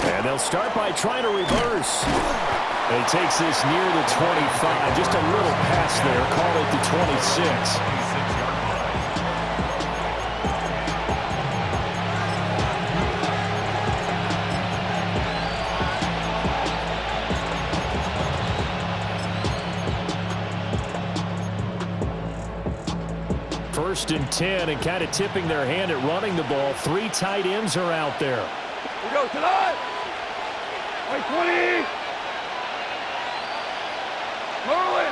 And they'll start by trying to reverse. And he takes this near the 25. Just a little pass there. Call it the 26. First and 10, and kind of tipping their hand at running the ball. 3 tight ends are out there. We go tonight. Wait, 20. Whirling.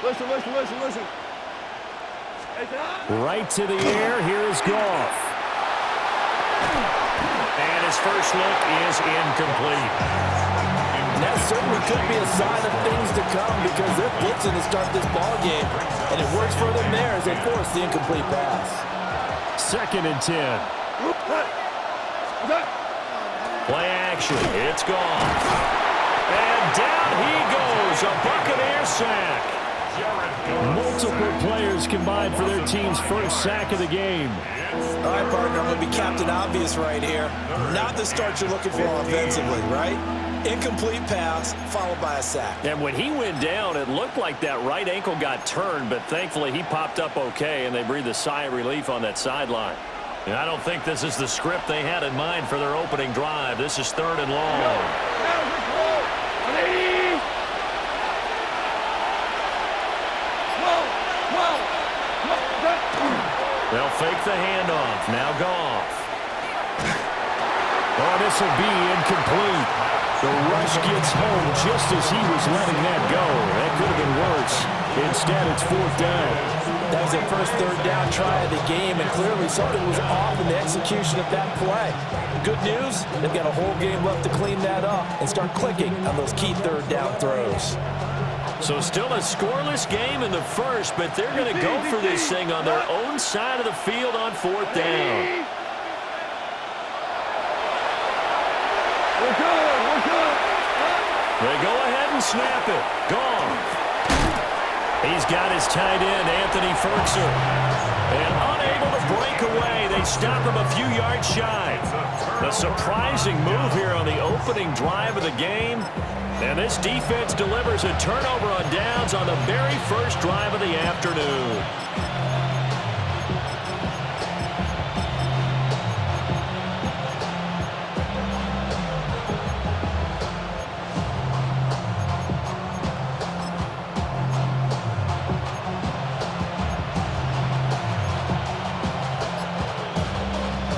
Listen. Hey, right to the air. Here is Goff. And his first look is incomplete. And that certainly could be a sign of things to come because they're blitzing to start this ball game. And it works for them there as they force the incomplete pass. Second and 10. Play action. It's gone. And down he goes. A Buccaneer sack. Multiple players combined for their team's first sack of the game. All right, partner, I'm going to be Captain Obvious right here. Not the start you're looking for offensively, right? Incomplete pass, followed by a sack. And when he went down, it looked like that right ankle got turned, but thankfully he popped up okay, and they breathed a sigh of relief on that sideline. And I don't think this is the script they had in mind for their opening drive. This is 3rd and long. They'll fake the handoff. Now Goff. Oh, this will be incomplete. The rush gets home just as he was letting that go. That could have been worse. Instead, it's 4th down. That was their first 3rd down try of the game, and clearly something was off in the execution of that play. Good news, they've got a whole game left to clean that up and start clicking on those key 3rd down throws. So still a scoreless game in the first, but they're going to go for this thing on their own side of the field on 4th down. We're good. They go ahead and snap it. Gone. He's got his tight end, Anthony Ferguson. And unable to break away, they stop him a few yards shy. A surprising move here on the opening drive of the game. And this defense delivers a turnover on downs on the very first drive of the afternoon.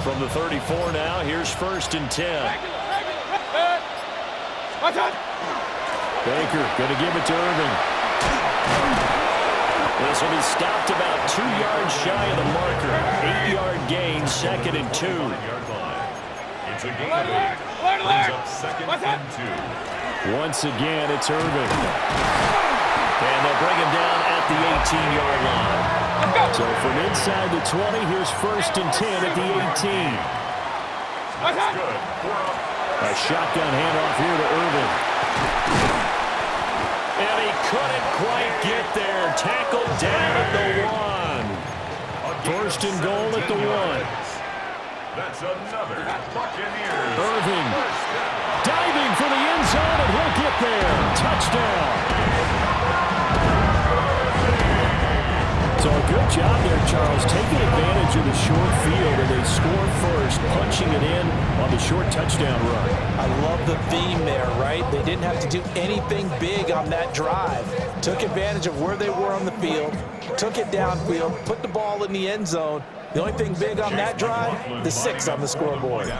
From the 34 now, here's 1st and 10. Baker going to give it to Irving. This will be stopped about 2 yards shy of the marker. 8-yard gain, 2nd and 2. It's a gain of 8. Brings up 2nd and 2. Once again, it's Irving. And they'll bring him down at the 18-yard line. So from inside the 20, here's 1st and 10 at the 18. That's good. A shotgun handoff here to Irving. And he couldn't quite get there. Tackled down at the 1. 1st and goal at the 1. That's another Buccaneers. Irving diving for the end zone, and he'll get there. Touchdown. So a good job there, Charles, taking advantage of the short field, and they score first, punching it in on the short touchdown run. I love the theme there, right? They didn't have to do anything big on that drive. Took advantage of where they were on the field, took it downfield, put the ball in the end zone. The only thing big on that drive, the 6 on the scoreboard. The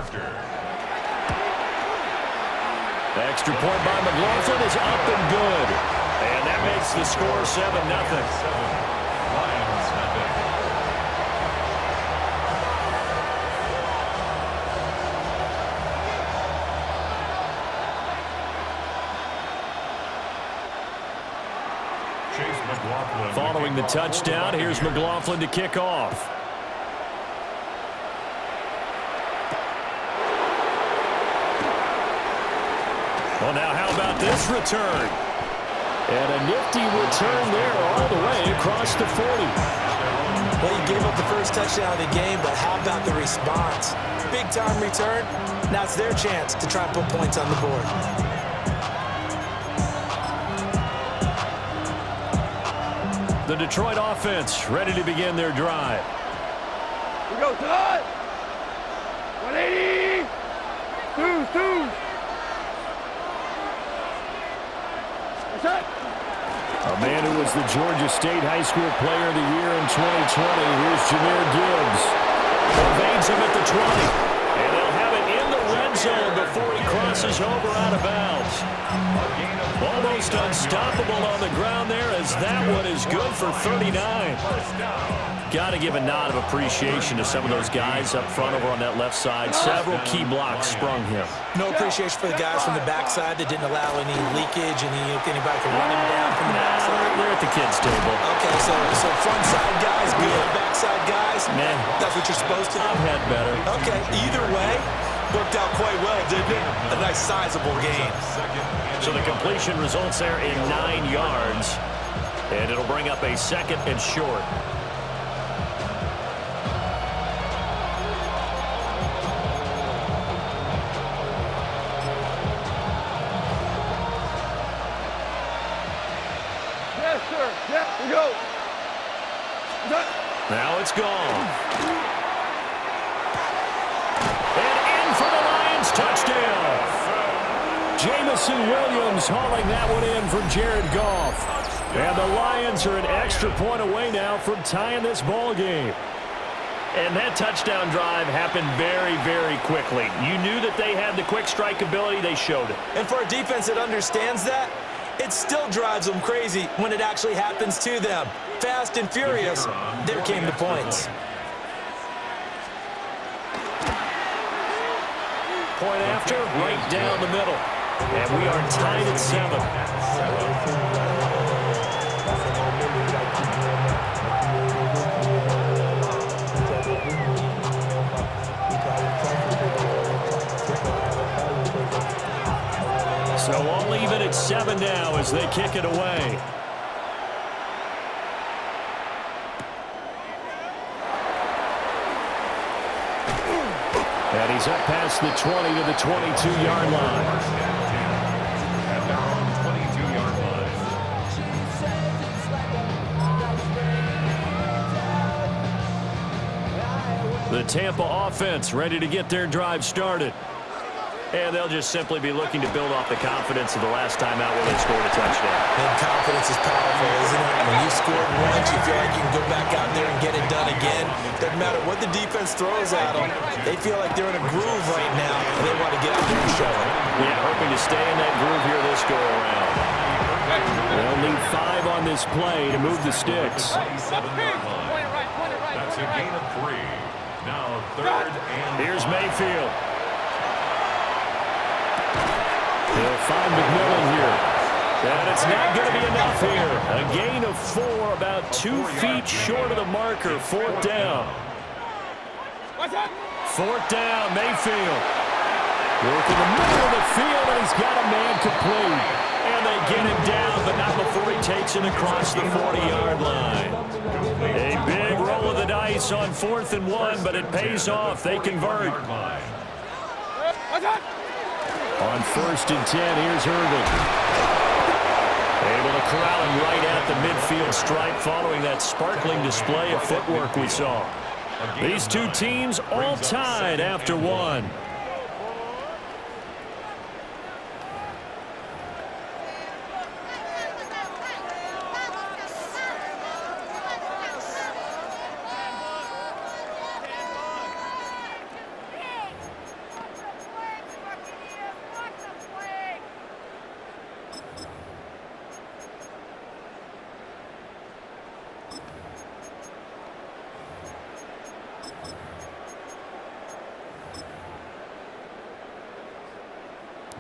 extra point by McLaughlin is up and good. And that makes the score 7-0. Following the touchdown, here's McLaughlin to kick off. Well, now how about this return? And a nifty return there all the way across the 40. Well, you gave up the first touchdown of the game, but how about the response? Big-time return. Now it's their chance to try and put points on the board. The Detroit offense ready to begin their drive. We go tonight. 180. Two. That's it. A man who was the Georgia State High School Player of the Year in 2020. Here's Jahmyr Gibbs. Evades him at the 20. And they'll have it in the red zone before he crosses over out of bounds. Almost unstoppable on the ground there, as that one is good for 39. Got to give a nod of appreciation to some of those guys up front over on that left side. Several key blocks sprung him. No appreciation for the guys from the backside that didn't allow any leakage, and anybody could run him down from the backside. They're at the kids' table. Okay, so front side guys, good, backside guys. Man, that's what you're supposed to do. I've had better. Okay, either way, worked out quite well, didn't it? A nice sizable gain. So the completion results there in 9 yards, and it'll bring up a 2nd and short. Yes, sir. Yeah, we go. Now it's gone. And in for the Lions, touchdown. Jamison Williams hauling that one in for Jared Goff. And the Lions are an extra point away now from tying this ball game. And that touchdown drive happened very, very quickly. You knew that they had the quick strike ability. They showed it. And for a defense that understands that, it still drives them crazy when it actually happens to them. Fast and furious, there came the points. Point after, right down the middle. And we are tied at 7. So all even at 7 now as they kick it away. And he's up past the 20 to the 22-yard line. And they're on 22-yard line. The Tampa offense ready to get their drive started. And they'll just simply be looking to build off the confidence of the last time out where they scored a touchdown. And confidence is powerful, isn't it? When you've scored once, you feel like you can go back out there and get it done again. Doesn't matter what the defense throws at them. They feel like they're in a groove right now, and they want to get out there and show it. Yeah, hoping to stay in that groove here this go-around. They'll need 5 on this play to move the sticks. That's a gain of 3. Now 3rd and Here's Mayfield. He'll find McMillan here. And it's not going to be enough here. A gain of 4, about 2 feet short of the marker. 4th down. 4th down, Mayfield. Working the middle of the field, and he's got a man complete. And they get him down, but not before he takes it across the 40-yard line. A big roll of the dice on 4th and 1, but it pays off. They convert. On 1st and 10, here's Irvin. Able to corral him right at the midfield stripe following that sparkling display of footwork we saw. These two teams all tied after 1.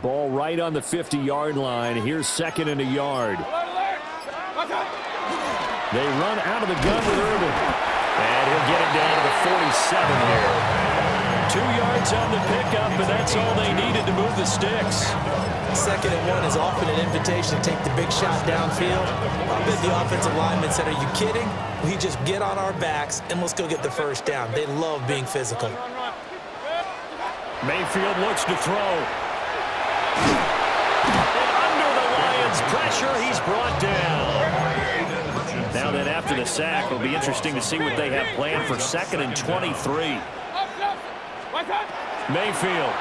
Ball right on the 50-yard line. Here's 2nd and a yard. They run out of the gun with Irvin. And he'll get it down to the 47 here. 2 yards on the pickup, and that's all they needed to move the sticks. 2nd and 1 is often an invitation to take the big shot downfield. I bet the offensive lineman said, "Are you kidding? We just get on our backs and let's go get the first down." They love being physical. Mayfield looks to throw. And under the Lions' pressure, he's brought down. Now then, after the sack, it'll be interesting to see what they have planned for 2nd and 23. Mayfield.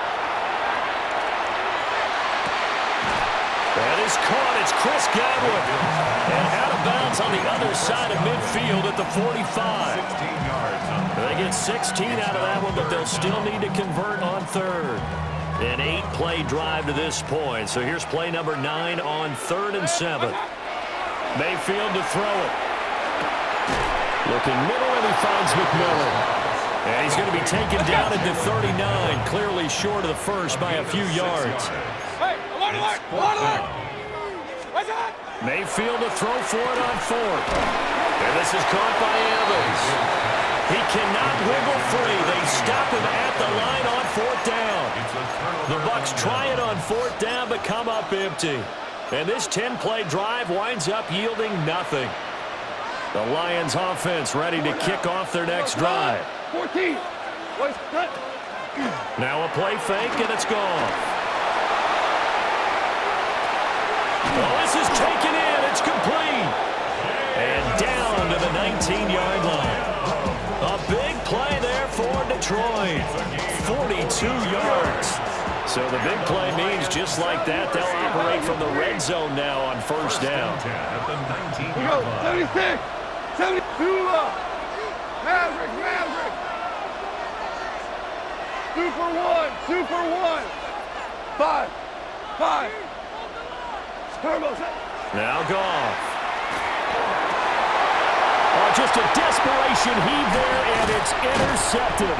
That is caught. It's Chris Godwin. And out of bounds on the other side of midfield at the 45. 16 yards. They get 16 out of that one, but they'll still need to convert on 3rd. An 8-play drive to this point. So here's play number 9 on 3rd and 7. Mayfield to throw it. Looking middle, and he finds McMillan. And he's going to be taken down at the 39, clearly short of the first by a few yards. Mayfield to throw for it on 4th. And this is caught by Evans. He cannot wiggle free. They stop him at the line on 4th down. The Bucs try it on 4th down, but come up empty. And this 10-play drive winds up yielding nothing. The Lions offense ready to kick off their next drive. 14. Now a play fake, and it's gone. Well, this is taken in. It's complete. And down to the 19-yard line. A big play there for Detroit. 42 yards. So the big play means just like that, they'll operate from the red zone now on 1st down. At the 19 We go. 76. 72. Maverick. Super one. 5. Turbo. Now Goff. Oh, just a desperation heave there, and it's intercepted.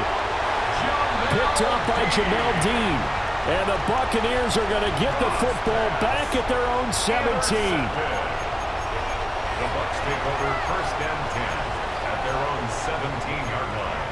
Picked up by Jamel Dean. And the Buccaneers are going to get the football back at their own 17. The Bucs take over 1st and 10 at their own 17-yard line.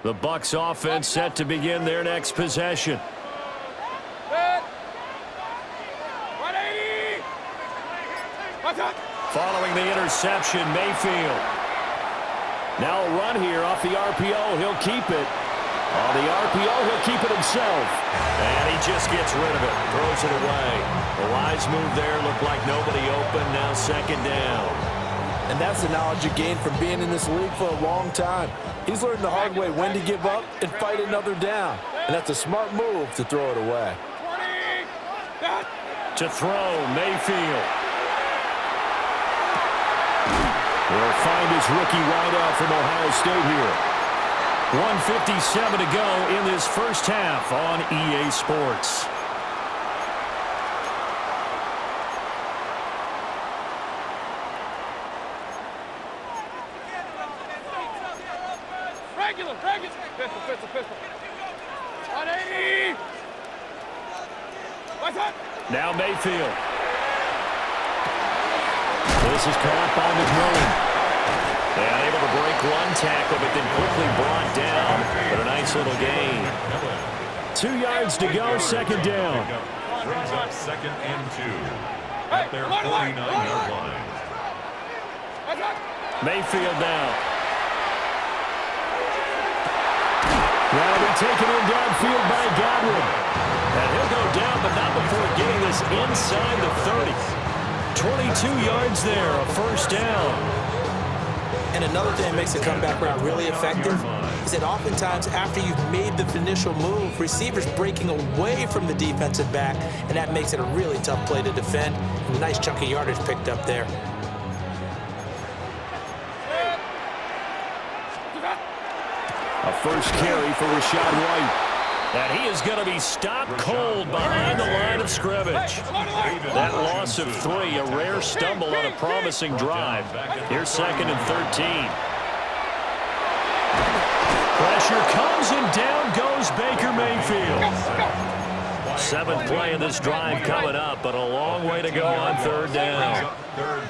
The Bucs offense set to begin their next possession. Following the interception, Mayfield. Now a run here off the RPO. He'll keep it. On the RPO, he'll keep it himself. And he just gets rid of it. Throws it away. The wise move there. Looked like nobody open. Now 2nd down. And that's the knowledge you gain from being in this league for a long time. He's learned the hard way when to give up and fight another down. And that's a smart move to throw it away. To throw, Mayfield. He'll find his rookie wideout from Ohio State here. 1:57 to go in this first half on EA Sports. Regular. Pistol. 180. Now Mayfield. This is caught by McMillan. And able to break one tackle, but then quickly brought down. But a nice little gain. 2 yards to go, 2nd down. Brings up 2nd and 2 at their 49-yard line. Mayfield now. That'll be taken in downfield by Godwin. And he'll go down, but not before getting this inside the 30. 22 yards there, a 1st down. And another thing that makes the comeback route really effective is that oftentimes after you've made the initial move, receivers breaking away from the defensive back, and that makes it a really tough play to defend. And a nice chunk of yardage picked up there. A first carry for Rashad White. And he is going to be stopped cold behind the line of scrimmage. That loss of 3, a rare stumble on a promising drive. Here's 2nd and 13. pressure comes, and down goes Baker Mayfield. Seventh play of this drive coming up, but a long way to go on third down. Run.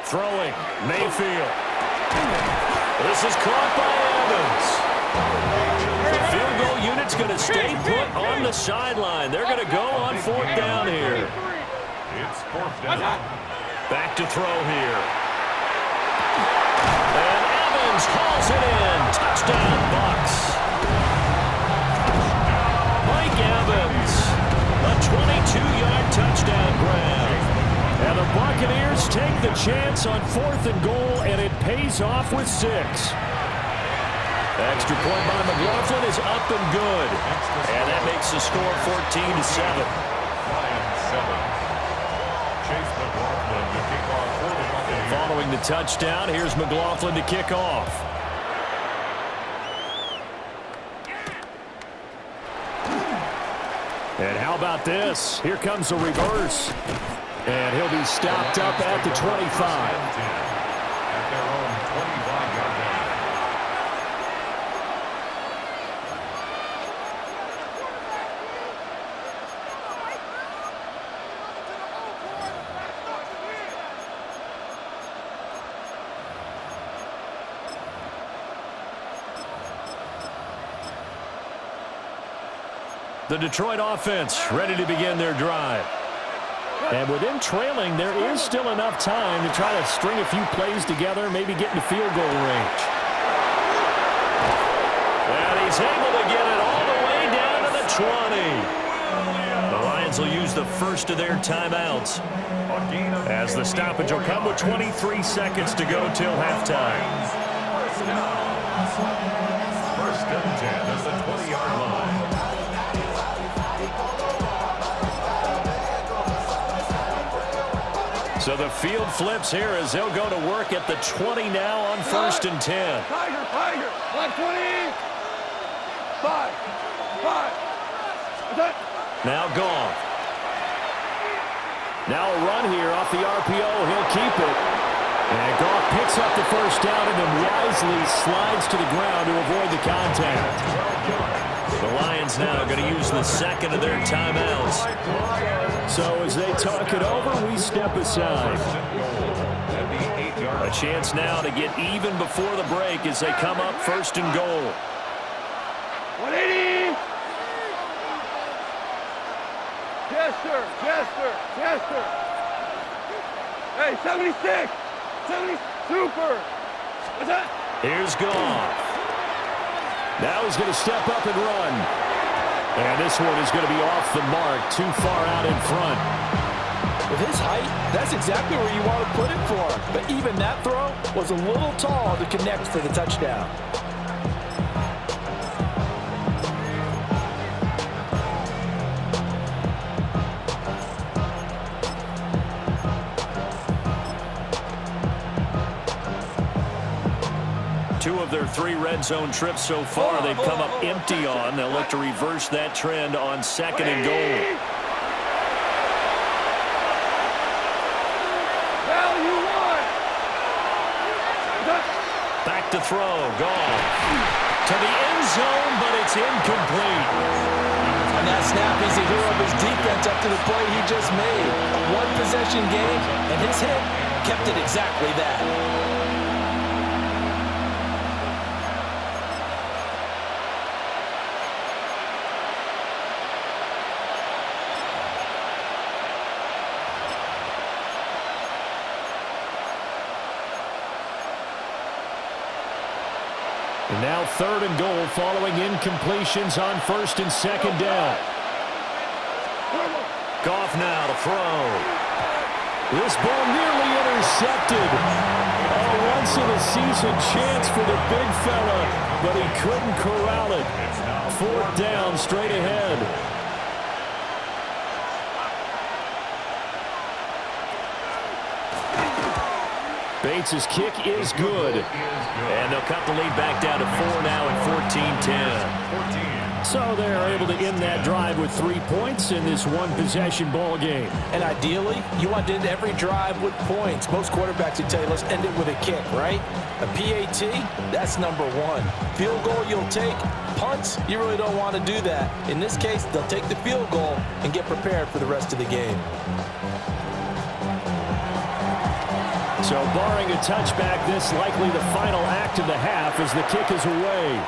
Throwing, Mayfield. This is caught by Evans. The field goal unit's going to stay put on the sideline. They're going to go on fourth down here. It's fourth down. Back to throw here. And Evans hauls it in. Touchdown, Bucs. Mike Evans, a 22-yard touchdown grab. And the Buccaneers take the chance on fourth and goal, and it pays off with 6. Extra point by McLaughlin is up and good. And that makes the score 14-7. Lions 7. Chase McLaughlin to kick off for the Buccaneers. Following the touchdown, here's McLaughlin to kick off. And how about this? Here comes a reverse. And he'll be stopped up at the 25. At their own 25-yard line. The Detroit offense ready to begin their drive. And with them trailing, there is still enough time to try to string a few plays together, maybe get into field goal range. And he's able to get it all the way down to the 20. The Lions will use the first of their timeouts, as the stoppage will come with 23 seconds to go till halftime. First and 10 at the 20-yard line. So the field flips here as they'll go to work at the 20 now on first and 10. Tiger. Left 20. 5. That's it. Now Goff. Now a run here off the RPO. He'll keep it. And Goff picks up the first down and then wisely slides to the ground to avoid the contact. The Lions now going to use the second of their timeouts. So as they talk it over, we step aside. A chance now to get even before the break as they come up first and goal. 180. Yes, sir. Hey, 76. 70. Super. What's that? Here's Goff. Now he's going to step up and run. And this one is going to be off the mark, too far out in front. With his height, that's exactly where you want to put it for him. But even that throw was a little tall to connect for the touchdown. Two of their 3 red zone trips so far, they've come up empty on. They'll look to reverse that trend on second and goal. Back to throw. Goff to the end zone, but it's incomplete. On that snap, he's a hero of his defense up to the play he just made. A one-possession game, and his hit kept it exactly that. And now third and goal following incompletions on first and second down. Goff now to throw. This ball nearly intercepted. A once-in-a-season chance for the big fella, but he couldn't corral it. Fourth down straight ahead. Bates' kick is good. And they'll cut the lead back down to 4 now at 14-10. So they're able to end that drive with 3 points in this one-possession ball game. And ideally, you want to end every drive with points. Most quarterbacks would tell you, let's end it with a kick, right? A PAT, that's number one. Field goal you'll take. Punts, you really don't want to do that. In this case, they'll take the field goal and get prepared for the rest of the game. So barring a touchback, this likely the final act of the half as the kick is away.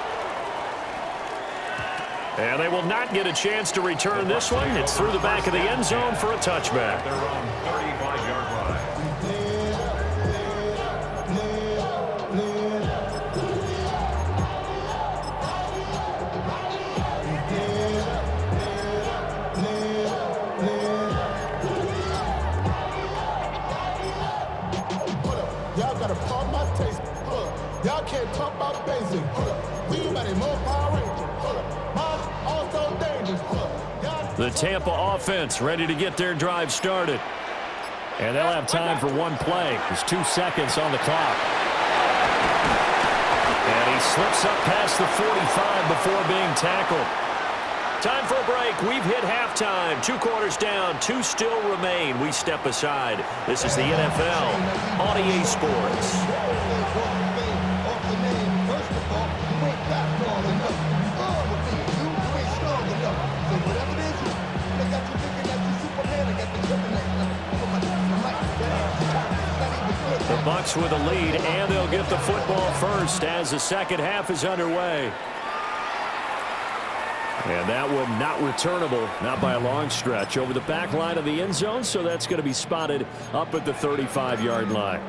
And they will not get a chance to return this one. It's through the back of the end zone for a touchback. They're on 35-yard line. Y'all gotta pump my taste. Y'all can't talk about basic. We mighty more Power Rangers. Also dangerous. The Tampa offense ready to get their drive started. And they'll have time for one play. There's 2 seconds on the clock. And he slips up past the 45 before being tackled. Time for a break. We've hit halftime. 2 quarters down. 2 still remain. We step aside. This is the NFL on EA Sports. The Bucs with a lead, and they'll get the football first as the second half is underway. And that one not returnable, not by a long stretch, over the back line of the end zone, so that's going to be spotted up at the 35-yard line.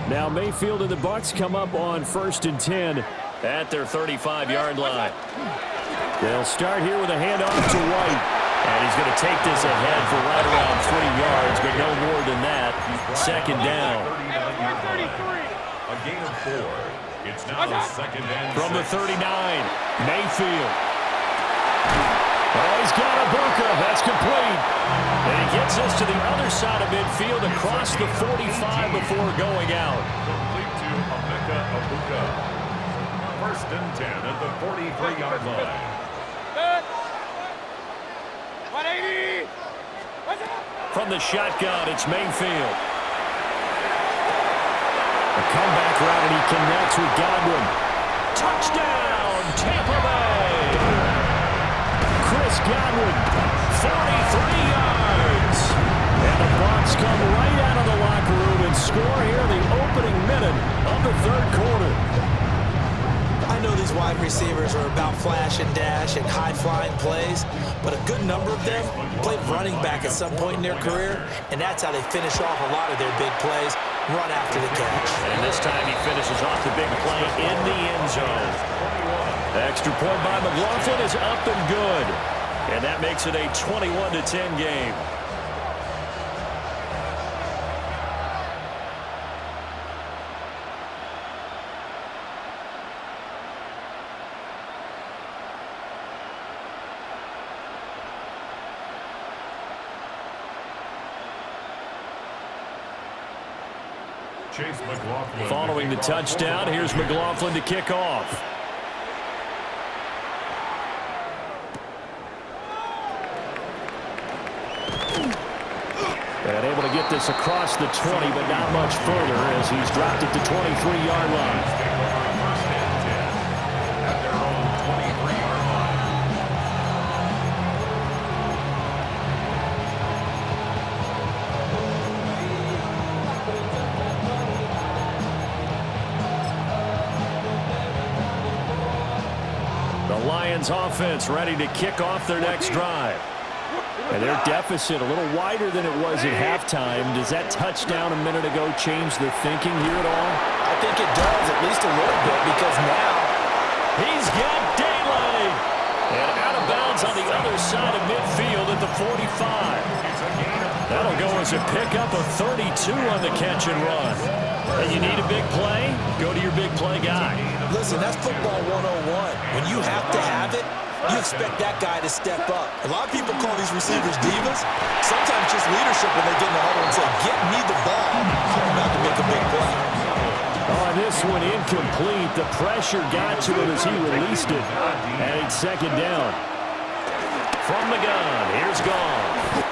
Now Mayfield and the Bucs come up on 1st and 10 at their 35-yard line. They'll start here with a handoff to White. And he's going to take this ahead for right around 3 yards, but no more than that. Second down. A gain of 4. It's now second and From 6. the 39, Mayfield. Oh, he's got Ibuka. That's complete. And he gets us to the other side of midfield across the 45 before going out. Complete to Ibuka. First and 10 at the 43-yard line. 180. From the shotgun, it's Mayfield. A comeback route, and he connects with Godwin. Touchdown, Tampa Bay. Chris Godwin, 43 yards. And the Bucs come right out of the locker room and score here in the opening minute of the third quarter. I know these wide receivers are about flash and dash and high-flying plays, but a good number of them played running back at some point in their career, and that's how they finish off a lot of their big plays, run after the catch. And this time he finishes off the big play in the end zone. The extra point by McLaughlin is up and good, and that makes it a 21-10 game. Following the touchdown, here's McLaughlin to kick off. And able to get this across the 20, but not much further as he's dropped it to 23-yard line. Lions offense ready to kick off their next drive. And their deficit a little wider than it was at halftime. Does that touchdown a minute ago change their thinking here at all? I think it does, at least a little bit, because now he's got daylight. And out of bounds on the other side of midfield at the 45. That'll go as a pickup of 32 on the catch and run. And you need a big play? Go to your big play guy. Listen, that's football 101. When you have to have it, you expect that guy to step up. A lot of people call these receivers divas. Sometimes just leadership when they get in the huddle and say, get me the ball. I'm about to make a big play. Oh, and this one incomplete. The pressure got to him as he released it. And it's second down. From the gun, here's Goff.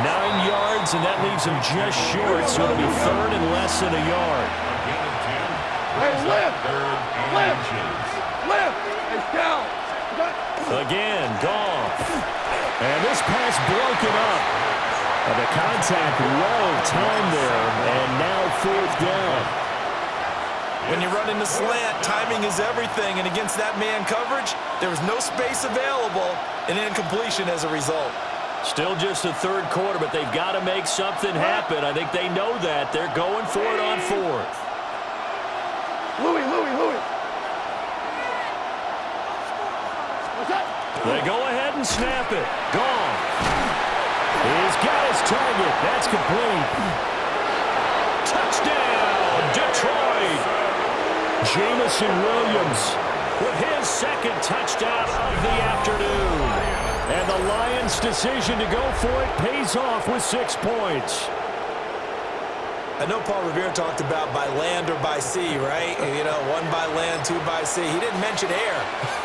9 yards, and that leaves him just short, so it'll be third and less than a yard. Hey, lift! Hey, down! Again, Goff. And this pass broken up. The contact well timed there, and now fourth down. When you run into slant, timing is everything, and against that man coverage, there was no space available, and incompletion as a result. Still just the third quarter, but they've got to make something happen. I think they know that. They're going for it on fourth. Louis. What's that? They go ahead and snap it. Gone. He's got his target. That's complete. Touchdown, Detroit. Jamison Williams with his second touchdown of the afternoon. And the Lions' decision to go for it pays off with 6 points. I know Paul Revere talked about by land or by sea, right? You know, 1 by land, 2 by sea. He didn't mention air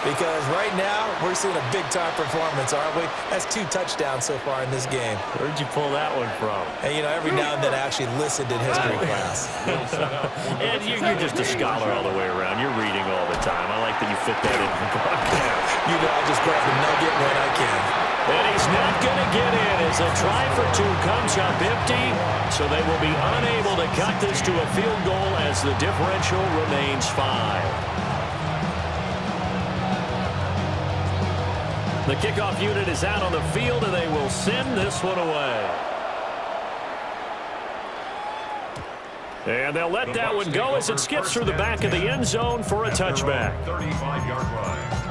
because right now we're seeing a big-time performance, aren't we? That's 2 touchdowns so far in this game. Where'd you pull that one from? And, you know, every now and then I actually listened in history class. And you're just a scholar all the way around. You're reading all the time. I like that you fit that in the broadcast. You know, I just grab the nugget when I can. And he's not going to get in as a try for 2 comes up empty. So they will be unable to cut this to a field goal as the differential remains 5. The kickoff unit is out on the field, and they will send this one away. And they'll let that one go as it skips through the back of the end zone for a touchback. 35-yard line.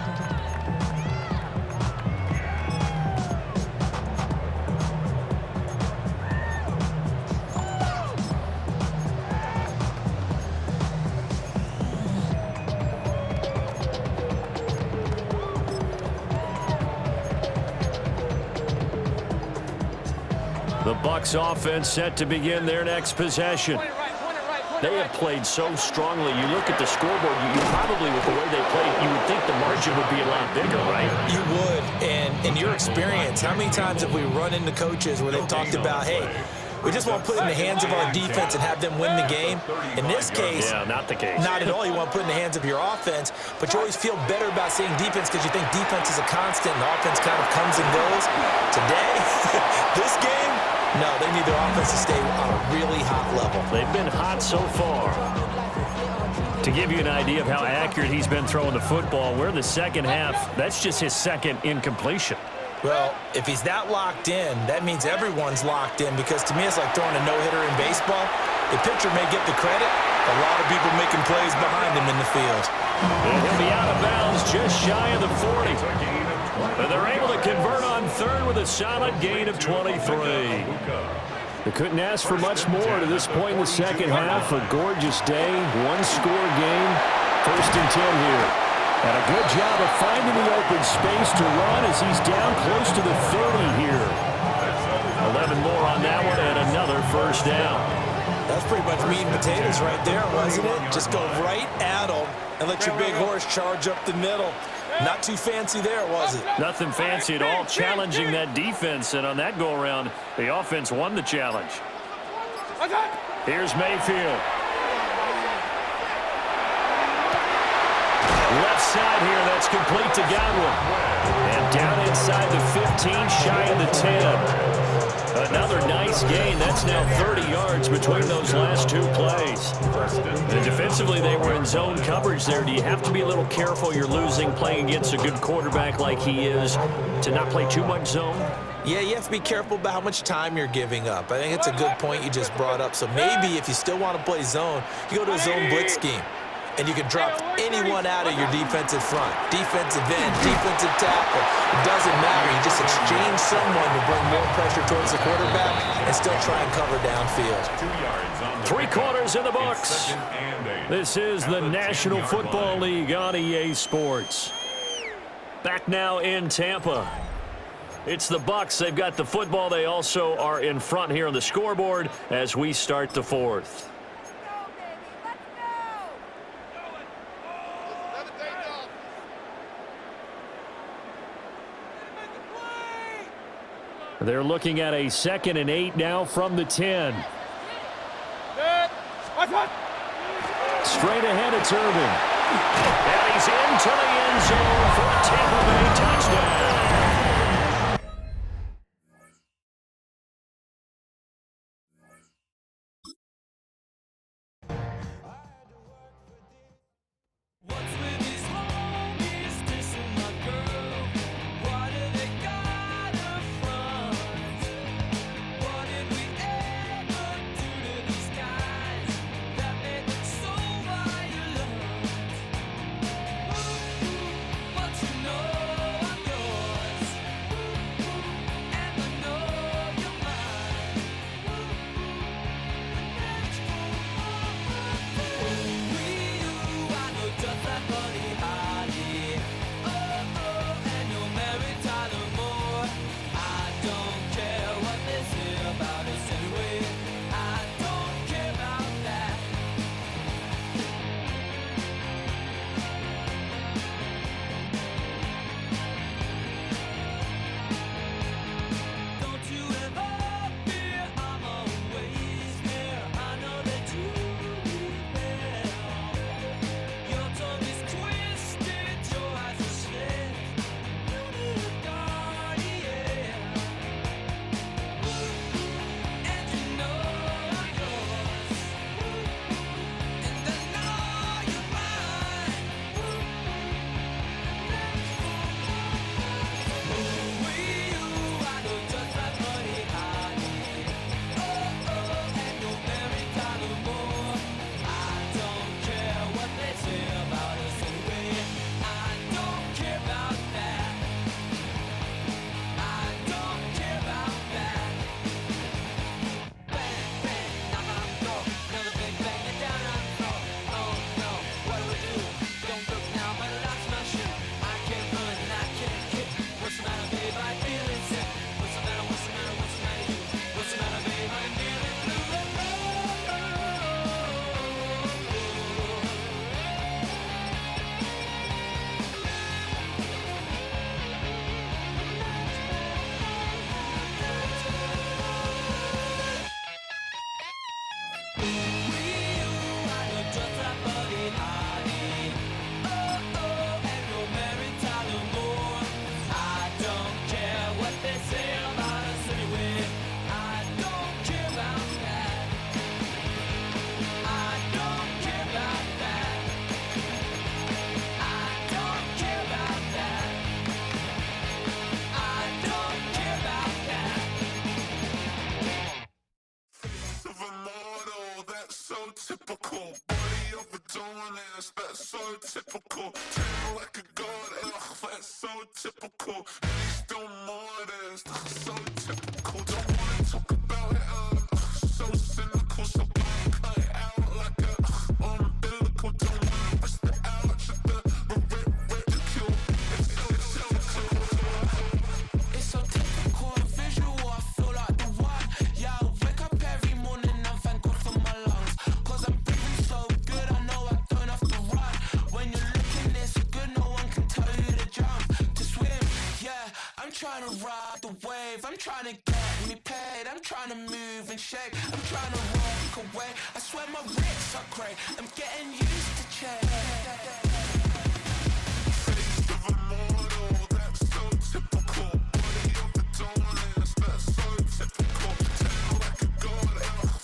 The Bucs offense set to begin their next possession. They have played so strongly. You look at the scoreboard, you probably, with the way they played, you would think the margin would be a lot bigger, right? You would. And in your experience, how many times have we run into coaches where they've talked about, hey, we just want to put it in the hands of our defense and have them win the game? In this case, yeah, not the case. Not at all. You want to put it in the hands of your offense, but you always feel better about saying defense because you think defense is a constant and offense kind of comes and goes. Today, this game, no, they need their offense to stay on a really hot level. They've been hot so far. To give you an idea of how accurate he's been throwing the football, we're in the second half. That's just his second incompletion. Well, if he's that locked in, that means everyone's locked in because to me it's like throwing a no-hitter in baseball. The pitcher may get the credit, a lot of people making plays behind him in the field. And he'll be out of bounds just shy of the 40. And they're able to convert on third with a solid gain of 23. They couldn't ask for much more to this point in the second half. A gorgeous day, 1-score game, 1st and 10 here. And a good job of finding the open space to run as he's down close to the 30 here. 11 more on that one and another first down. That's pretty much meat and potatoes right there, wasn't it? Just go right at them and let your big horse charge up the middle. Not too fancy there, was it? Nothing fancy at all, challenging that defense. And on that go-around, the offense won the challenge. Here's Mayfield. Left side here, that's complete to Godwin. And down inside the 15, shy of the 10. Another nice gain. That's now 30 yards between those last 2 plays. And defensively, they were in zone coverage there. Do you have to be a little careful you're losing playing against a good quarterback like he is to not play too much zone? Yeah, you have to be careful about how much time you're giving up. I think it's a good point you just brought up. So maybe if you still want to play zone, you go to a zone blitz scheme. And you can drop anyone out of your defensive front. Defensive end, defensive tackle. It doesn't matter. You just exchange someone to bring more pressure towards the quarterback and still try and cover downfield. 3 quarters in the books. This is the National Football League on EA Sports. Back now in Tampa. It's the Bucs. They've got the football. They also are in front here on the scoreboard as we start the 4th. They're looking at a 2nd and 8 now from the 10. Straight ahead, it's Irving. And he's into the end zone for a Tampa Bay touchdown. Typical, body of a Adonis, that's so typical. Tail like a god, ugh, that's so typical. And he's still modest, so typical. Don't wanna talk about it, so cynical. So I cut it out like a umbilical. Don't wanna rest it out, just the ridicule. It's so typical and visual, I feel like the one. Yeah, I wake up every morning and thank God for my lungs. Cause I'm breathing so good, I know I don't have to run. When you're looking this good, no one can tell you to jump, to swim. Yeah, I'm trying to ride the wave, I'm trying to get me paid, I'm trying to move and shake, I'm trying to walk away. I swear my wrists are great, I'm getting used to change. Face of a model, that's so typical. Body of a Adonis, that's so typical. Tail like a god,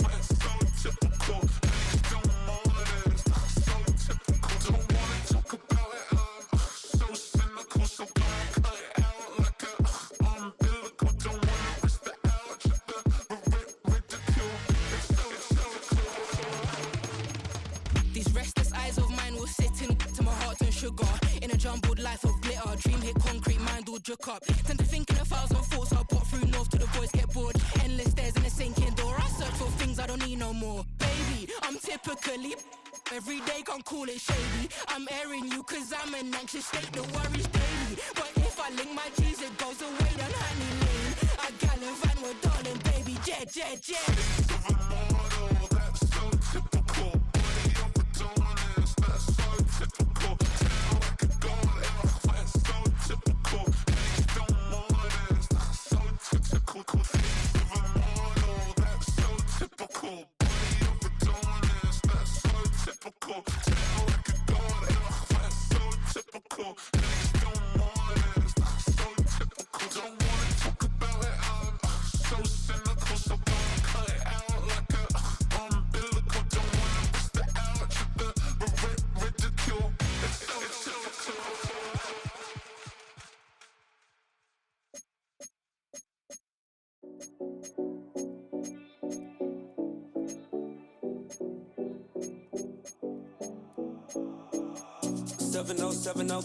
that's so typical. And he's still modest, so typical. Don't wanna talk about it, so cynical. So I cut it out like a umbilical. Don't wanna rest it out, just the ridicule. These restless eyes of mine will sit in to my heart and sugar. In a jumbled life of glitter, dream hit concrete, mind all jerk up. Tend to think in 1,000 thoughts, I'll pop through north till the voice get bored. Endless stairs in a sinking door, I search for things I don't need no more. Baby, I'm typically every day, can't call it shady. I'm airing you cause I'm an anxious state, the worries daily. But if I link my G's, it goes away down honey lane. I gallivant with darling, baby, jet. Face of a model, that's so typical. Body of a Adonis, that's so typical. Tail like a god, that's so typical. And he's still modest, so typical.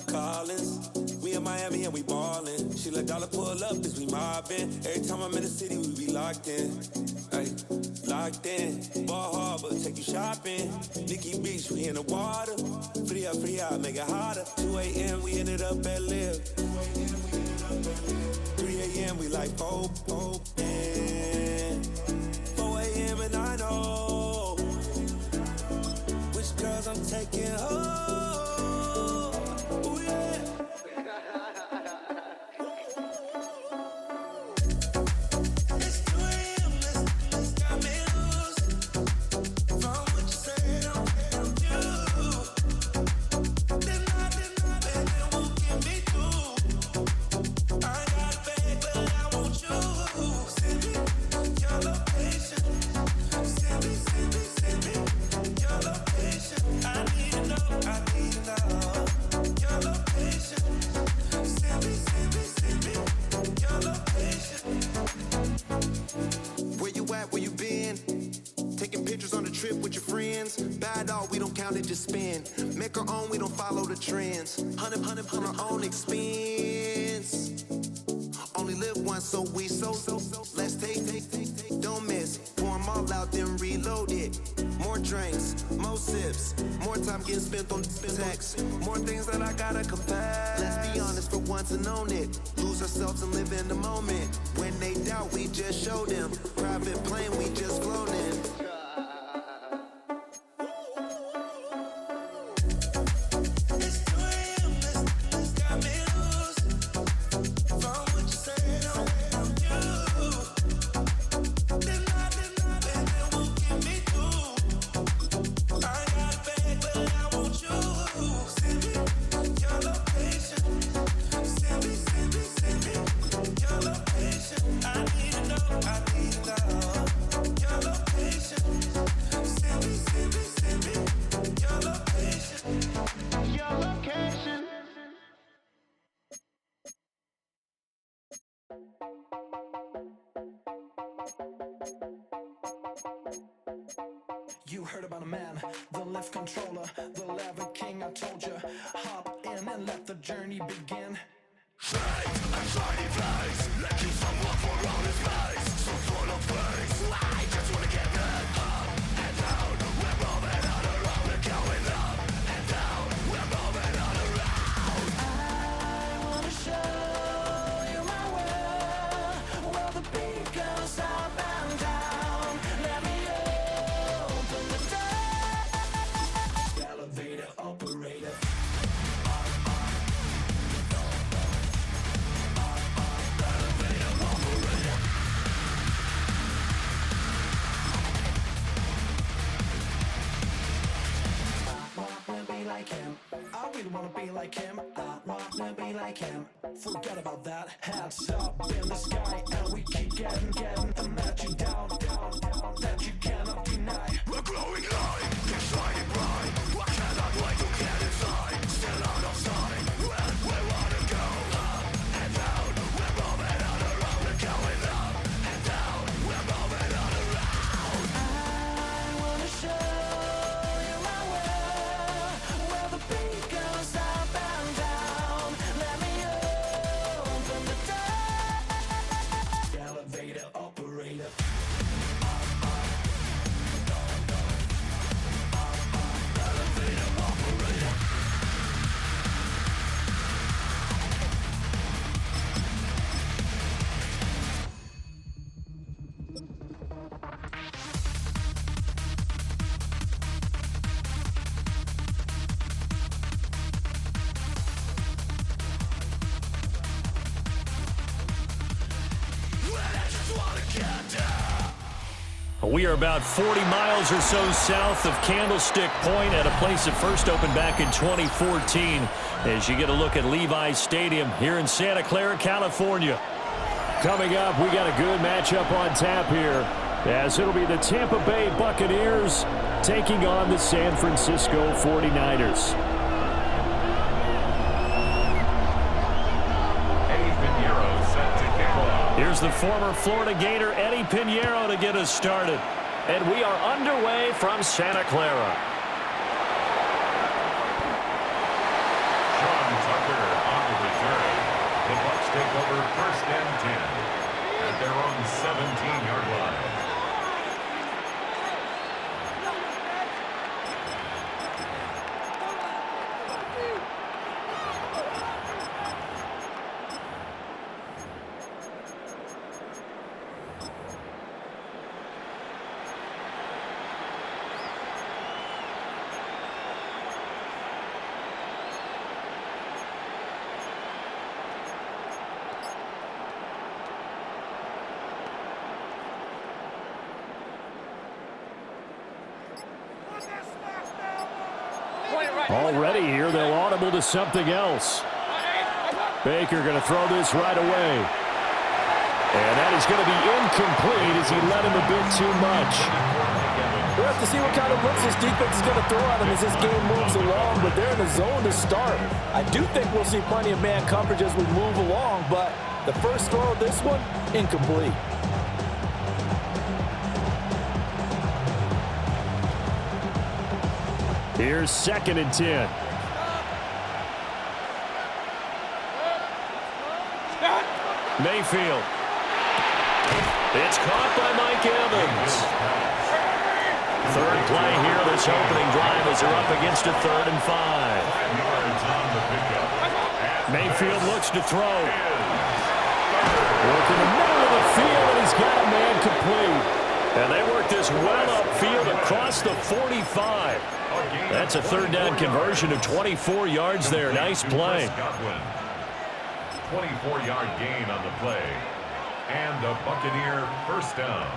Collins. We in Miami and we ballin'. She let dollar pull up as we mobbin'. Every time I'm in the city, we be locked in. Ay, locked in. Ball Harbor, take you shopping. Nikki Beach, we in the water. Free up, make it hotter. 2 a.m., we ended up at Live. 3 a.m., we like Pope. And 4 a.m. and I know which girls I'm taking home. Make our own, we don't follow the trends. 100 on our own expense. Only live once, so we so. Let's take. Don't miss. Pour 'em all out, then reload it. More drinks, more sips. More time getting spent on text. More things that I gotta confess. Let's be honest for once and own it. Lose ourselves and live in the moment. When they doubt, we just show them. Private plane, we just flown in. You heard about a man, the lift controller, the lever king. I told you, hop in and let the journey begin. Straight and shiny face, making someone for around his face. So full of praise, I just wanna get it up and down. We're moving on around, we're going up and down. We're moving on around. I wanna show you my world, where the beat goes up and down. Let me open the door. Elevator operator. Like him, I really wanna be like him. I wanna be like him. Forget about that. Hats up in the sky, and we keep getting, and that you down, that you cannot deny. We're glowing light, keep shining bright. I cannot wait to get inside. Still out of sight, where we wanna go. Up and down, we're moving on around. We're going up and down, we're moving on around. I wanna show you my world, where the beat goes up and down. Let me open the door. Elevator operator. We are about 40 miles or so south of Candlestick Point at a place that first opened back in 2014 as you get a look at Levi's Stadium here in Santa Clara, California. Coming up, we got a good matchup on tap here as it'll be the Tampa Bay Buccaneers taking on the San Francisco 49ers. Eddie Pinheiro set to kick off. Here's the former Florida Gator Eddie Pinheiro to get us started. And we are underway from Santa Clara. Sean Tucker on the return. The Bucs take over 1st and 10 at their own 17-yard line. Already here, they'll audible to something else. Baker going to throw this right away. And that is going to be incomplete as he led him a bit too much. We'll have to see what kind of looks this defense is going to throw at him as this game moves along, but they're in the zone to start. I do think we'll see plenty of man coverage as we move along, but the first throw of this one, incomplete. Here's 2nd and 10. Mayfield. It's caught by Mike Evans. Third play here, this opening drive as they're up against a 3rd and 5. Mayfield looks to throw. Working the middle of the field, and he's got a man complete. And they work this well upfield across the 45. That's a 3rd down conversion of 24 yards there. Nice play. 24-yard gain on the play. And the Buccaneer 1st down.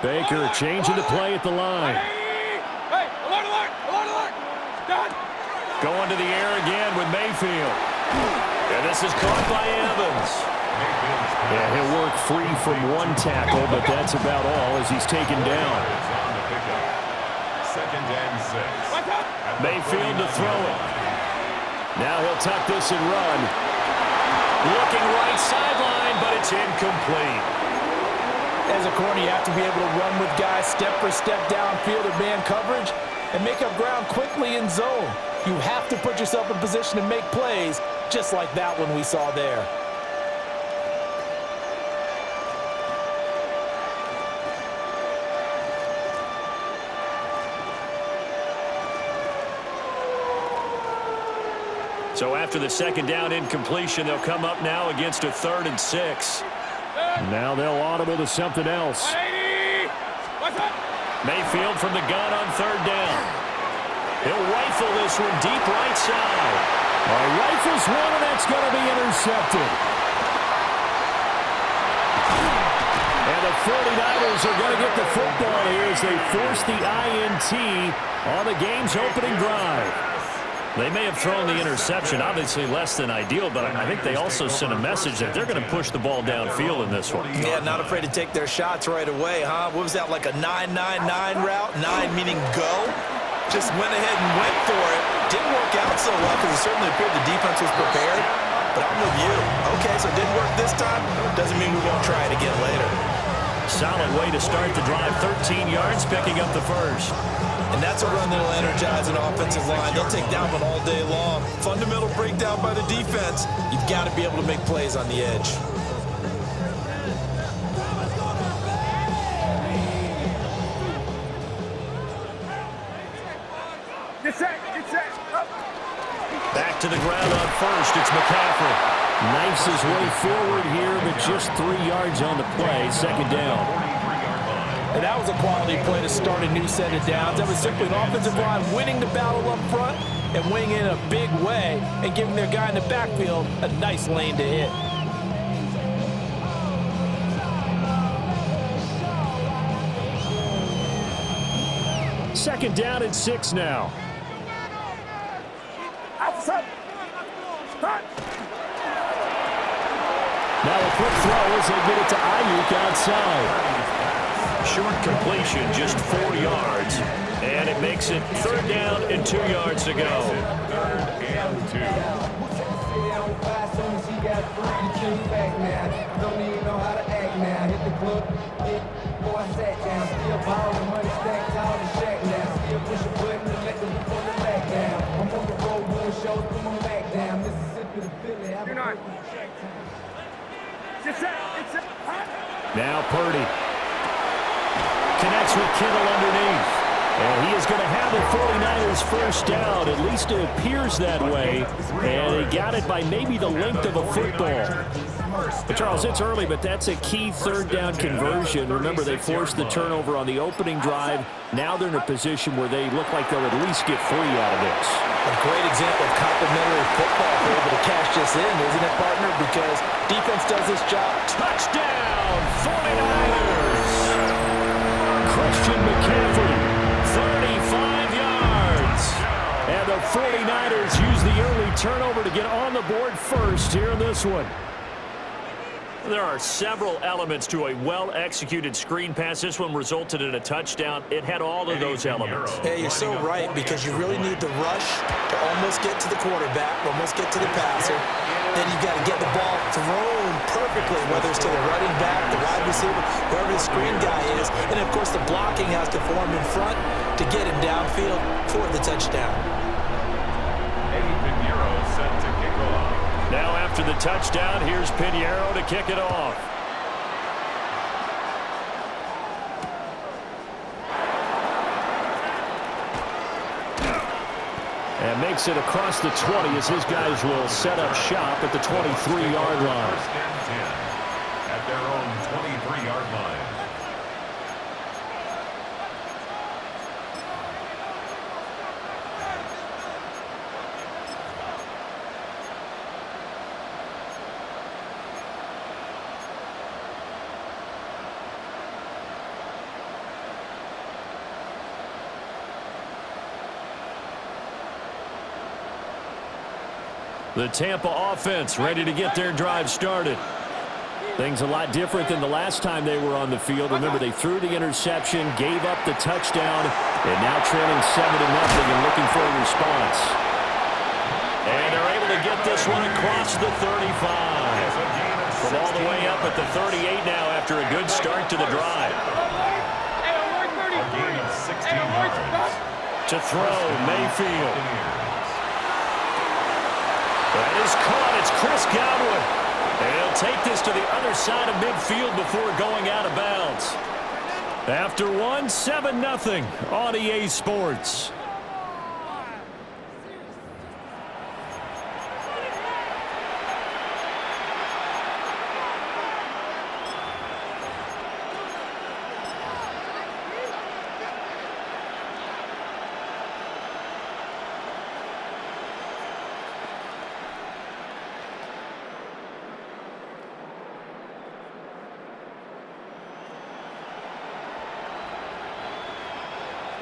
Baker changing the play at the line. Going to the air again with Mayfield. And this is caught by Evans. Yeah, he'll work free from one tackle, but that's about all as he's taken down. 2nd and 6. Mayfield to throw it. Now he'll tuck this and run. Looking right sideline, but it's incomplete. As a corner, you have to be able to run with guys step for step downfield in man coverage and make up ground quickly in zone. You have to put yourself in position to make plays, just like that one we saw there. So after the 2nd down incompletion, they'll come up now against a 3rd and 6. Now they'll audible to something else. Mayfield from the gun on 3rd down. He'll rifle this one deep right side. Rifles one, and that's going to be intercepted. And the 49ers are going to get the football here as they force the INT on the game's opening drive. They may have thrown the interception, obviously less than ideal, but I think they also sent a message that they're going to push the ball downfield in this one. Yeah, not afraid to take their shots right away, huh? What was that, like a 9-9-9 route? 9 meaning go? Just went ahead and went for it. Didn't work out so well because it certainly appeared the defense was prepared. But I'm with you. Okay, so it didn't work this time. Doesn't mean we won't try it again later. Solid way to start the drive. 13 yards, picking up the first. And that's a run that'll energize an offensive line. They'll take down one all day long. Fundamental breakdown by the defense. You've got to be able to make plays on the edge. Get set, up. Back to the ground on first. It's McCaffrey. Knifes his way forward here, but just 3 yards on the play. 2nd down. And that was a quality play to start a new set of downs. That was simply an offensive line winning the battle up front and winning in a big way and giving their guy in the backfield a nice lane to hit. Second down and 6 now. Now a quick throw as they get it to Ayuk outside. Short completion, just 4 yards. And it makes it 3rd down and 2 yards to go. 3rd and 2. Don't even know how to act now. Hit the club, boy, I sat down. Still borrowing money, stacks out the shack now. Still push a button to let them on the back down. I'm on the road doing shows, put my back down. Mississippi to Philly, You're not. Get set. Now Purdy connects with Kittle underneath. And he is going to have the 49ers first down. At least it appears that way. And he got it by maybe the length of a football. But Charles, it's early, but that's a key 3rd down conversion. Remember, they forced the turnover on the opening drive. Now they're in a position where they look like they'll at least get 3 out of this. A great example of complementary football. They're able to cash this in, isn't it, partner? Because defense does this job. Touchdown, 49ers! Christian McCaffrey, 35 yards. And the 49ers use the early turnover to get on the board first here in this one. There are several elements to a well-executed screen pass. This one resulted in a touchdown. It had all of those elements. Yeah, you're so right, because you really need the rush to almost get to the quarterback, almost get to the passer. Then you've got to get the ball thrown perfectly, whether it's to the running back, the wide receiver, whoever the screen guy is. And, of course, the blocking has to form in front to get him downfield for the touchdown. Now after the touchdown, here's Pinheiro to kick it off. And makes it across the 20 as his guys will set up shop at the 23-yard line. 1st and 10 at their own 23-yard line. The Tampa offense ready to get their drive started. Things a lot different than the last time they were on the field. Remember, they threw the interception, gave up the touchdown, and now trailing 7-0 and looking for a response. And they're able to get this one across the 35. From all the way up at the 38 now after a good start to the drive. A gain of 16 yards. To throw, Mayfield. That is caught. It's Chris Godwin. And he'll take this to the other side of midfield before going out of bounds. After one, 7-0 on EA Sports.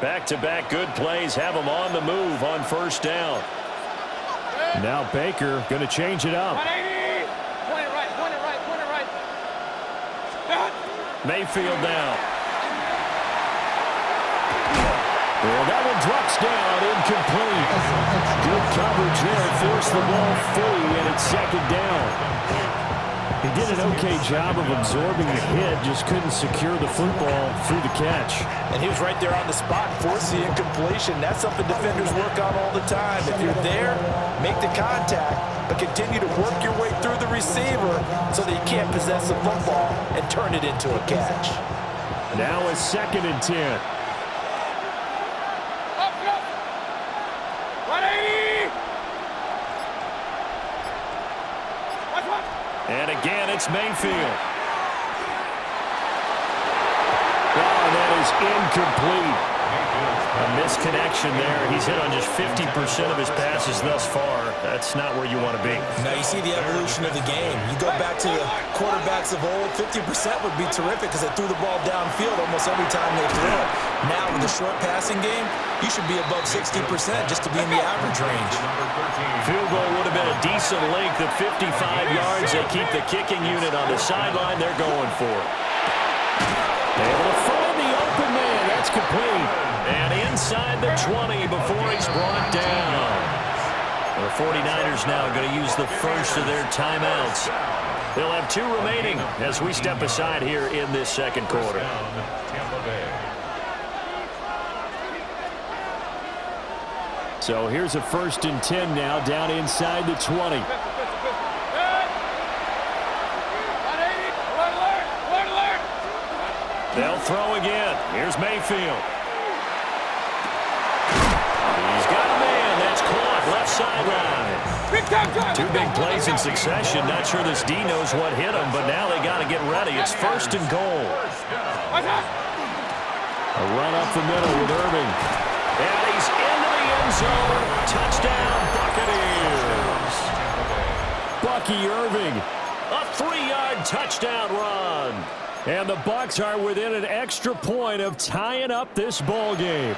Back-to-back good plays have them on the move on 1st down. Now Baker going to change it up. Point it right. Mayfield now. Well, that one drops down, incomplete. Good coverage there, forced the ball free, and it's 2nd down. He did an okay job of absorbing the hit, just couldn't secure the football through the catch. And he was right there on the spot, forced the incompletion. That's something defenders work on all the time. If you're there, make the contact, but continue to work your way through the receiver so that you can't possess the football and turn it into a catch. Now a 2nd and 10. Up. 180. And again, it's Mayfield. Oh, that is incomplete. A misconnection there. He's hit on just 50% of his passes thus far. That's not where you want to be. Now you see the evolution of the game. You go back to the quarterbacks of old, 50% would be terrific because they threw the ball downfield almost every time they threw it. Now with the short passing game, you should be above 60% just to be in the average range. Field goal would have been a decent length at 55 yards. They keep the kicking unit on the sideline. They're going for it. Able to find the open man. That's complete. And in inside the 20 before he's brought down. The 49ers now going to use the first of their timeouts. They'll have 2 remaining as we step aside here in this second quarter. So here's a 1st and 10 now down inside the 20. They'll throw again. Here's Mayfield. He's got a man. That's caught left sideline. 2 big plays in succession. Not sure this D knows what hit him, but now they got to get ready. It's 1st and goal. A run up the middle with Irving. And he's into the end zone. Touchdown, Buccaneers. Bucky Irving, a 3-yard touchdown run. And the Bucs are within an extra point of tying up this ball game.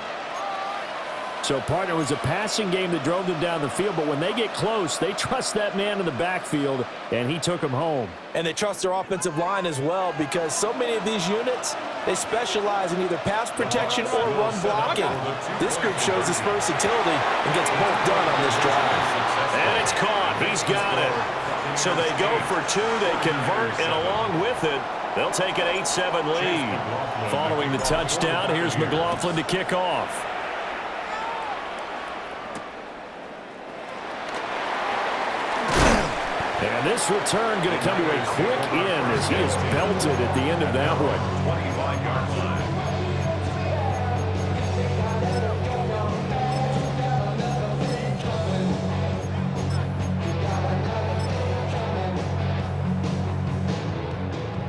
So, partner, it was a passing game that drove them down the field, but when they get close, they trust that man in the backfield, and he took them home. And they trust their offensive line as well, because so many of these units, they specialize in either pass protection or run blocking. This group shows its versatility and gets both done on this drive. And it's caught. He's got it. So they go for 2. They convert, and along with it, they'll take an 8-7 lead. Following the touchdown, here's McLaughlin to kick off. And this return going to come to a quick end as he is belted at the end of that one. 25-yard line.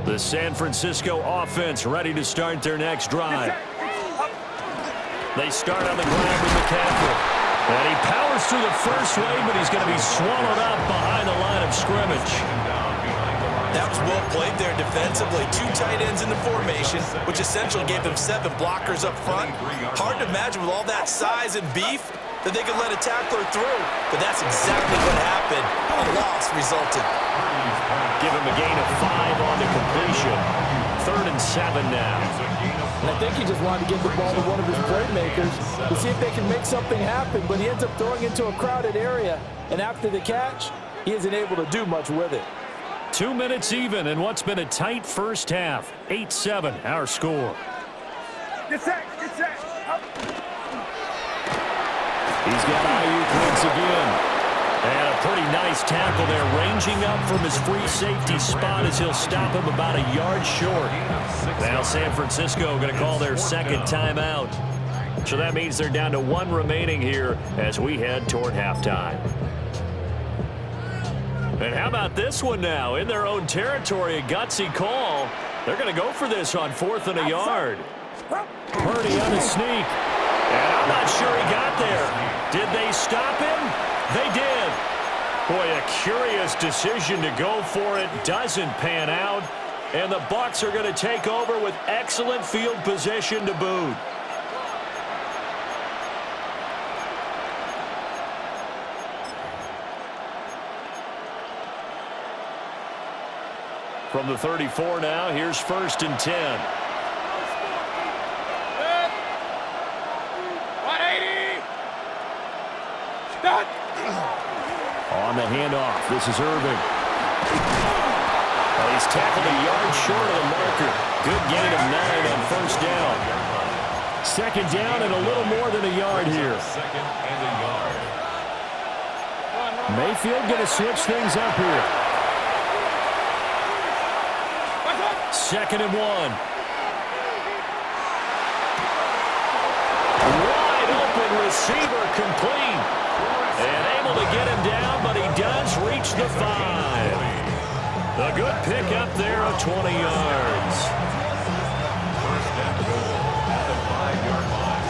The San Francisco offense ready to start their next drive. They start on the ground with McCaffrey. And he powers through the first wave, but he's going to be swallowed up behind the line of scrimmage. That was well played there defensively. 2 tight ends in the formation, which essentially gave them 7 blockers up front. Hard to imagine with all that size and beef that they could let a tackler through. But that's exactly what happened. A loss resulted. Give him a gain of 5 on the completion. 3rd and 7 now. And I think he just wanted to give the ball to one of his playmakers to see if they can make something happen, but he ends up throwing into a crowded area, and after the catch, he isn't able to do much with it. 2 minutes even in what's been a tight first half. 8-7, our score. Get set, get set. He's got Ayuk once again. And a pretty nice tackle there, ranging up from his free safety spot as he'll stop him about a yard short. Now San Francisco going to call their 2nd timeout. So that means they're down to 1 remaining here as we head toward halftime. And how about this one now? In their own territory, a gutsy call. They're going to go for this on 4th and a yard. Purdy on a sneak. And I'm not sure he got there. Did they stop him? They did. Boy, a curious decision to go for it. Doesn't pan out. And the Bucs are going to take over with excellent field position to boot. From the 34 now, here's 1st and 10. 180. Done. On the handoff, this is Irving. Well, he's tackled a yard short of the marker. Good gain of 9 on 1st down. 2nd down and a little more than a yard here. 2nd and a yard. Mayfield going to switch things up here. 2nd and 1. Wide open receiver complete. And able to get him down, but he does reach the 5. A good pick up there of 20 yards. 1st and goal at the 5-yard line.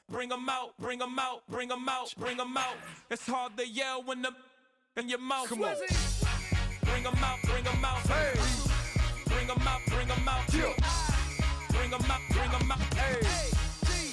Bring 'em out, bring 'em out, bring 'em out, bring 'em out. It's hard to yell when the in your mouth. Come on. Bring 'em out, bring 'em out. Hey. bring 'em out, bring 'em out. Bring 'em out, bring 'em out. Hey.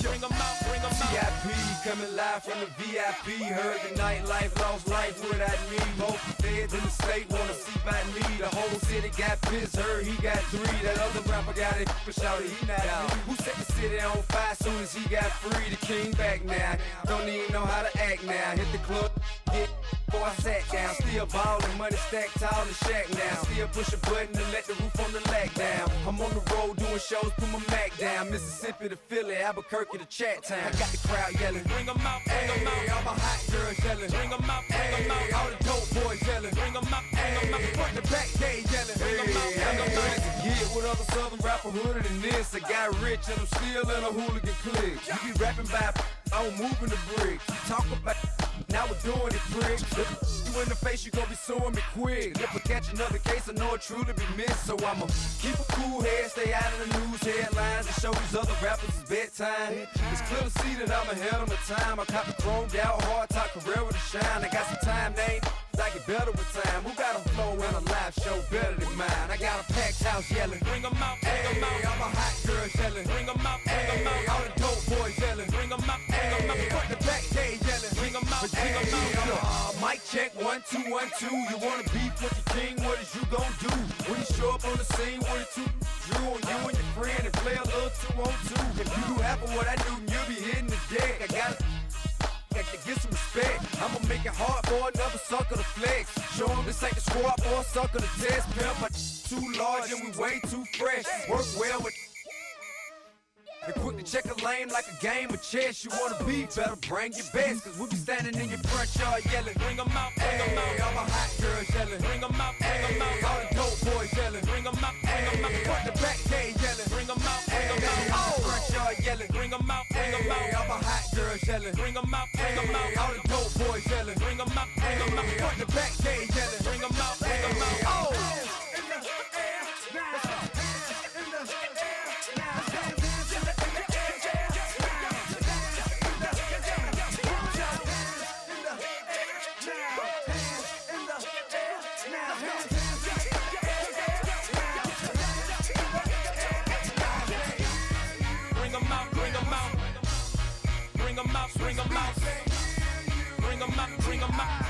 Bring 'em out, bring 'em out. VIP coming live from the VIP. Heard the nightlife, lost life without me. Both feds in the state wanna see by me. The whole city got pissed, heard he got 3. That other rapper got it, but shouted he not out. Who set the city on fire soon as he got free? The king back now, don't even know how to act now. Hit the club, get before I sat down. Still ballin', money stacked tall in shack now. Still push a button to let the roof on the lag down. I'm on the road doing shows, put my Mac down. Mississippi to Philly, Albuquerque to Chat Town. I got the crowd yelling, bring 'em out, bring 'em out. All my hot girls yelling, bring 'em out, bring 'em out. All the dope boys yelling, bring 'em out, bring 'em out. Front the back, they yelling, bring 'em out, bring 'em out. To get with other southern rapper hooded than this. I got rich and I'm still in a hooligan clique. You be rapping by, I'm moving the bricks. You talk about, now we're doing it, prick. You in the face, you gon' be suing me quick. If I catch another case, I know it truly be missed. So I'ma keep a cool head, stay out of the news headlines, and show these other rappers it's bedtime. It's clear to see that I'm ahead of my time. I caught the chromed out, hard top career with a shine. I got some time, they ain't I get better with time. Who got a flow and a live show better than mine? I got a packed house yelling, bring 'em out, bring 'em out. All my hot girls yelling, bring 'em out, bring 'em out. All the dope boys yelling, bring 'em out, bring 'em out. Front the back, they yelling, bring 'em out, bring 'em out. Mic check, 1 2 1 2. You wanna beef with the king? What is you gon' do when you show up on the scene with a 2 Drew on you and your friend and play a little 2-on-2? If you do half of what I do, you'll be hitting the deck. I gotta to get some respect. I'ma make it hard for another sucker to flex. Show 'em this ain't the squad or a sucker to test. Pimp, but too large and we way too fresh. Work well with and quick to check a lane like a game of chess. You wanna be better, bring your best. Cause we be standing in your front yard yelling, bring 'em out, bring 'em out. All my hot girls yelling, bring 'em out, bring 'em out. All the dope boys yelling, bring 'em out, bring 'em out. Front the back, they yelling, bring 'em out, bring 'em out. Front yard yelling, bring 'em out, bring 'em out. All my hot girls yelling, bring 'em out, bring 'em out. All the dope boys yelling, bring 'em out, bring 'em out. Front the back, they yelling, bring 'em out, bring 'em out. Bring 'em out, bring 'em out. Bring 'em out, bring 'em out. Bring 'em out, bring 'em out.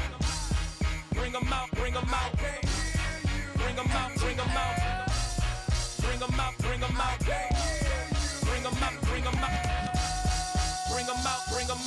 Bring 'em out, bring 'em out. Bring 'em out, bring 'em out. Bring 'em out, bring 'em out. Bring 'em out, bring 'em out. Bring 'em out, bring 'em out.